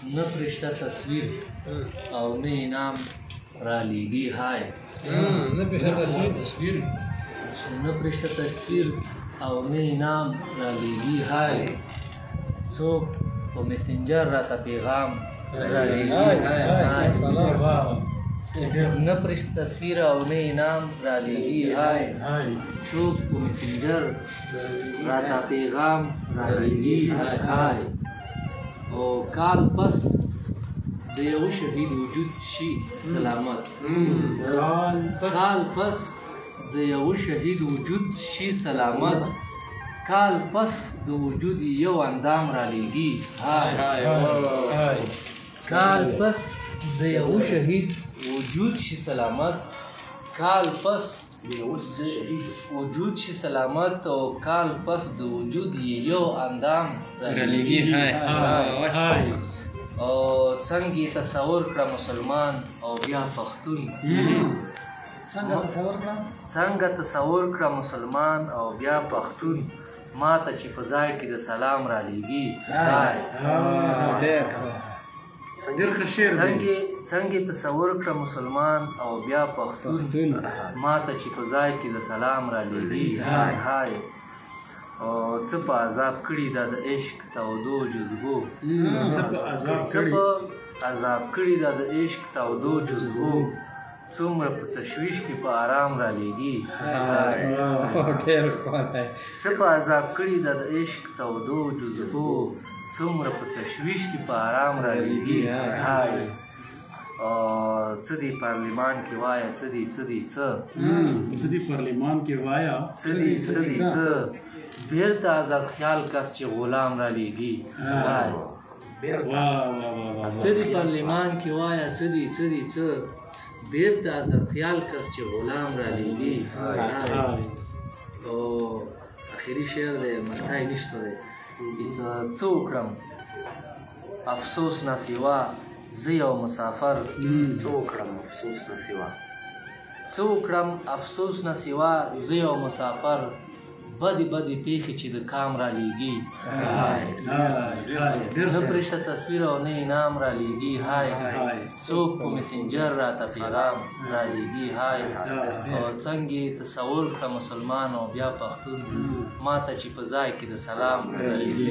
نه فرشته تصویر او نه انعام را لیږي های نه فرشته تصویر او نه انعام را لیږي های څوک په میسنجر راته پیغام را لیږي نه فرشته تصویر او نه انعام را لیږي های څوک په میسنجر راته پیغام را لیږي های او کال پس د یو شهید وجود شي سلامت کال پس د یو شهید وجود شي سلامت کال پس د وجود یو اندام را لیږي کال پس د یو شهید وجود شي سلامت کال پس وجود شي سلامت او کال پس د وجود یو اندام را لیږي او څنګه تصور کړه مسلمان او بیا پښتون څنګه تصور کړه مسلمان او بیا پښتون ما ته چې په ځای کې د سلام را لیږي څنګه تصور کړه مسلمان او بیا پښتون ما ته چې په ځای کې د سلام را لیږي او څه په عذاب کړي دا د عشق تودو جذبو څه په عذاب کړي دا د عشق تودو جذبو څومره په تشویش کې په آرام را لیږي څه په عذاب کړي دا د عشق تودو جذبو څومره په تشویش کې په آرام را لیږي څه دی پارلیمان کې وایه څه دی پارلیمان کې وایه څه دی بیرته آزاد خیال کس چې غلام را لیږي څه دی پارلیمان کې وایه څه بیرته آزاد خیال کس چې غلام را لیږي او اخري شعر دی ملتای نشته دی څه وکړم افسوس نه سوا زه یو مسافر څه وکړم افسوس نه سوا زه یو مسافر بدې پیښې چې د کام را لیږي نه فرشته تصویر او نه انعام را لیږي څوک په مسنجر راته پیغام را لیږي او څنګه تصور کړه مسلمان او بیا پښتون ما ته چې په ځای کې د سلام را لیږي